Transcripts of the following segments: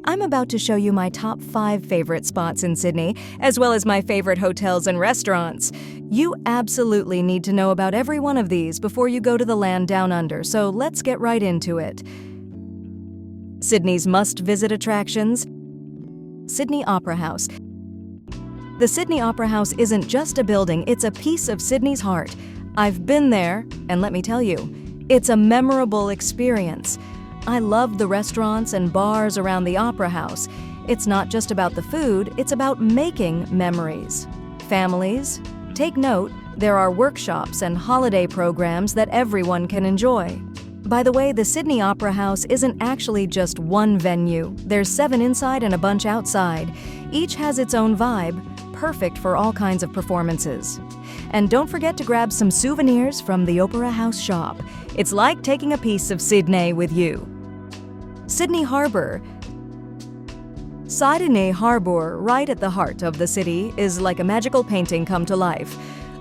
I'm about to show you my top 5 favorite spots in Sydney, as well as my favorite hotels and restaurants. You absolutely need to know about every one of these before you go to the land down under, so let's get right into it. Sydney's must-visit attractions. Sydney Opera House. The Sydney Opera House isn't just a building, it's a piece of Sydney's heart. I've been there, and let me tell you, it's a memorable experience. I love the restaurants and bars around the Opera House. It's not just about the food, it's about making memories. Families, take note, there are workshops and holiday programs that everyone can enjoy. By the way, the Sydney Opera House isn't actually just one venue. There's 7 inside and a bunch outside. Each has its own vibe, perfect for all kinds of performances. And don't forget to grab some souvenirs from the Opera House shop. It's like taking a piece of Sydney with you. Sydney Harbour. Sydney Harbour, right at the heart of the city, is like a magical painting come to life.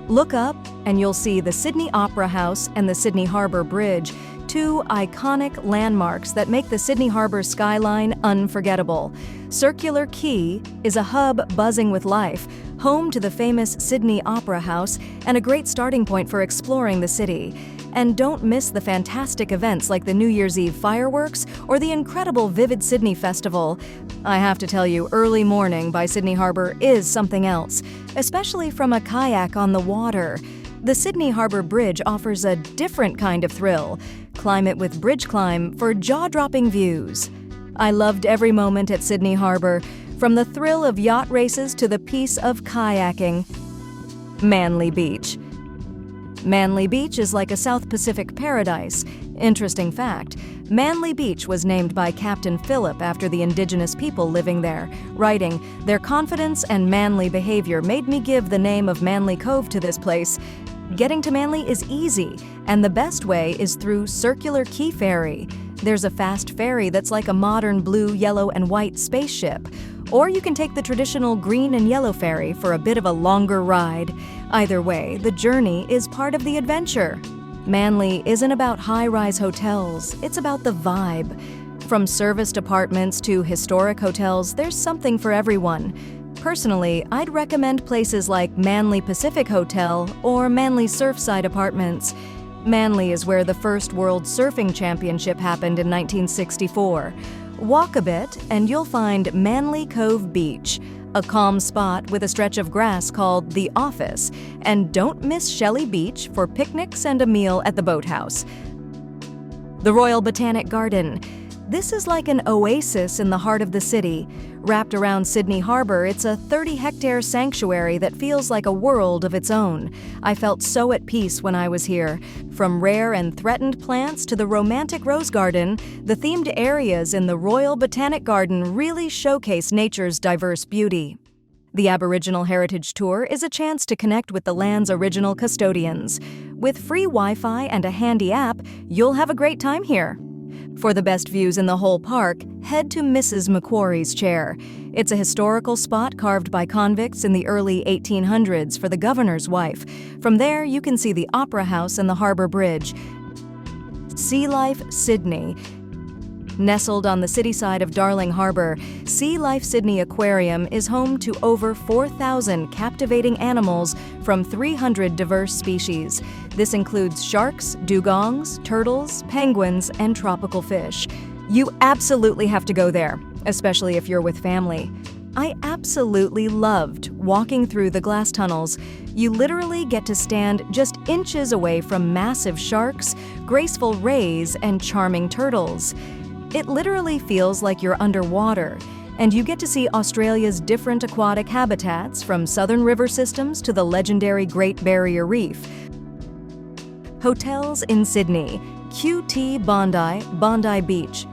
Look up and you'll see the Sydney Opera House and the Sydney Harbour Bridge, 2 iconic landmarks that make the Sydney Harbour skyline unforgettable. Circular Quay is a hub buzzing with life, home to the famous Sydney Opera House and a great starting point for exploring the city. And don't miss the fantastic events like the New Year's Eve fireworks or the incredible Vivid Sydney Festival. I have to tell you, early morning by Sydney Harbour is something else, especially from a kayak on the water. The Sydney Harbour Bridge offers a different kind of thrill. Climb it with Bridge Climb for jaw-dropping views. I loved every moment at Sydney Harbour, from the thrill of yacht races to the peace of kayaking. Manly Beach. Manly Beach is like a South Pacific paradise. Interesting fact, Manly Beach was named by Captain Phillip after the indigenous people living there, writing, "Their confidence and manly behavior made me give the name of Manly Cove to this place." Getting to Manly is easy, and the best way is through Circular Quay Ferry. There's a fast ferry that's like a modern blue, yellow, and white spaceship. Or you can take the traditional green and yellow ferry for a bit of a longer ride. Either way, the journey is part of the adventure. Manly isn't about high-rise hotels, it's about the vibe. From serviced apartments to historic hotels, there's something for everyone. Personally, I'd recommend places like Manly Pacific Hotel or Manly Surfside Apartments. Manly is where the first World Surfing Championship happened in 1964. Walk a bit and you'll find Manly Cove Beach, a calm spot with a stretch of grass called The Office. And don't miss Shelley Beach for picnics and a meal at the boathouse. The Royal Botanic Garden. This is like an oasis in the heart of the city. Wrapped around Sydney Harbour, it's a 30-hectare sanctuary that feels like a world of its own. I felt so at peace when I was here. From rare and threatened plants to the romantic rose garden, the themed areas in the Royal Botanic Garden really showcase nature's diverse beauty. The Aboriginal Heritage Tour is a chance to connect with the land's original custodians. With free Wi-Fi and a handy app, you'll have a great time here. For the best views in the whole park, head to Mrs. Macquarie's Chair. It's a historical spot carved by convicts in the early 1800s for the governor's wife. From there, you can see the Opera House and the Harbour Bridge. Sea Life Sydney. Nestled on the city side of Darling Harbour, Sea Life Sydney Aquarium is home to over 4,000 captivating animals from 300 diverse species. This includes sharks, dugongs, turtles, penguins, and tropical fish. You absolutely have to go there, especially if you're with family. I absolutely loved walking through the glass tunnels. You literally get to stand just inches away from massive sharks, graceful rays, and charming turtles. It literally feels like you're underwater, and you get to see Australia's different aquatic habitats from southern river systems to the legendary Great Barrier Reef. Hotels in Sydney. QT Bondi, Bondi Beach.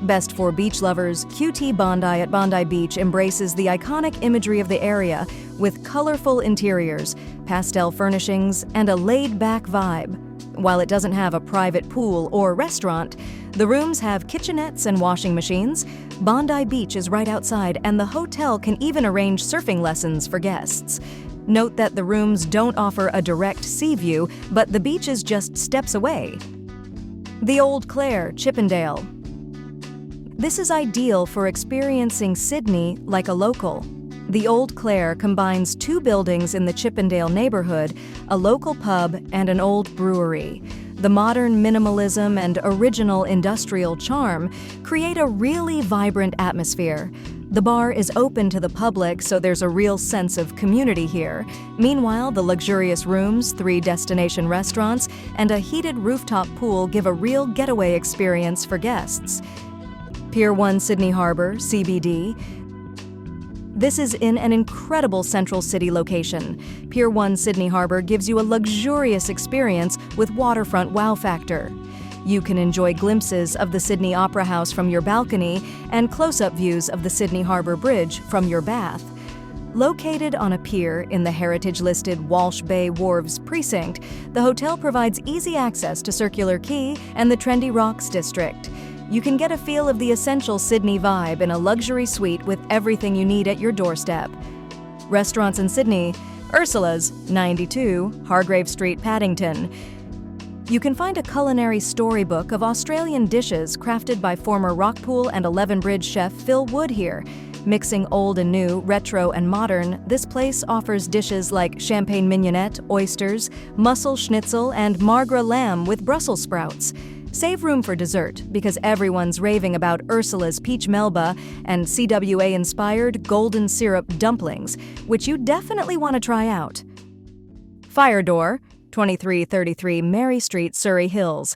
Best for beach lovers, QT Bondi at Bondi Beach embraces the iconic imagery of the area with colorful interiors, pastel furnishings, and a laid-back vibe. While it doesn't have a private pool or restaurant, the rooms have kitchenettes and washing machines. Bondi Beach is right outside, and the hotel can even arrange surfing lessons for guests. Note that the rooms don't offer a direct sea view, but the beach is just steps away. The Old Clare, Chippendale. This is ideal for experiencing Sydney like a local. The Old Clare combines two buildings in the Chippendale neighborhood, a local pub and an old brewery. The modern minimalism and original industrial charm create a really vibrant atmosphere. The bar is open to the public, so there's a real sense of community here. Meanwhile, the luxurious rooms, 3 destination restaurants, and a heated rooftop pool give a real getaway experience for guests. Pier 1 Sydney Harbour, CBD. This is in an incredible central city location. Pier 1 Sydney Harbour gives you a luxurious experience with waterfront wow factor. You can enjoy glimpses of the Sydney Opera House from your balcony and close-up views of the Sydney Harbour Bridge from your bath. Located on a pier in the heritage-listed Walsh Bay Wharves precinct, the hotel provides easy access to Circular Quay and the trendy Rocks district. You can get a feel of the essential Sydney vibe in a luxury suite with everything you need at your doorstep. Restaurants in Sydney: Ursula's, 92, Hargrave Street, Paddington. You can find a culinary storybook of Australian dishes crafted by former Rockpool and 11 Bridge chef Phil Wood here. Mixing old and new, retro and modern, this place offers dishes like champagne mignonette, oysters, mussel schnitzel, and Margra lamb with Brussels sprouts. Save room for dessert because everyone's raving about Ursula's peach melba and CWA-inspired golden syrup dumplings, which you definitely want to try out. Fire Door, 2333 Mary Street, Surrey Hills.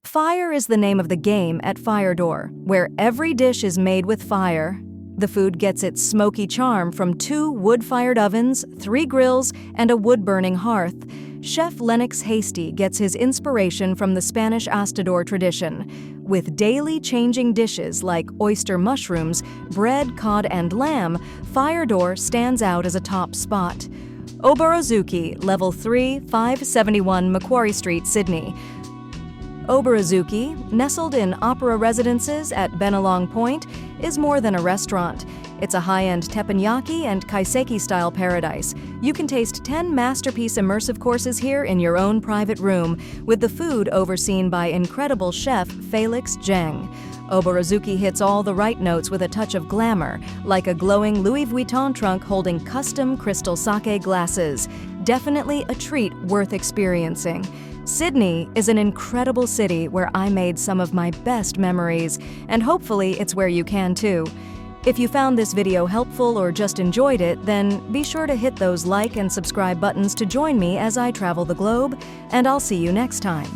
Fire is the name of the game at Fire Door, where every dish is made with fire. The food gets its smoky charm from 2 wood-fired ovens, 3 grills, and a wood-burning hearth. Chef Lennox Hasty gets his inspiration from the Spanish Astador tradition. With daily changing dishes like oyster mushrooms, bread, cod, and lamb, Fire Door stands out as a top spot. Oborozuki, Level 3, 571 Macquarie Street, Sydney. Oborozuki, nestled in Opera Residences at Bennelong Point, is more than a restaurant. It's a high-end teppanyaki and kaiseki-style paradise. You can taste 10 masterpiece immersive courses here in your own private room, with the food overseen by incredible chef Felix Zheng. Oborozuki hits all the right notes with a touch of glamour, like a glowing Louis Vuitton trunk holding custom crystal sake glasses. Definitely a treat worth experiencing. Sydney is an incredible city where I made some of my best memories, and hopefully it's where you can too. If you found this video helpful or just enjoyed it, then be sure to hit those like and subscribe buttons to join me as I travel the globe, and I'll see you next time.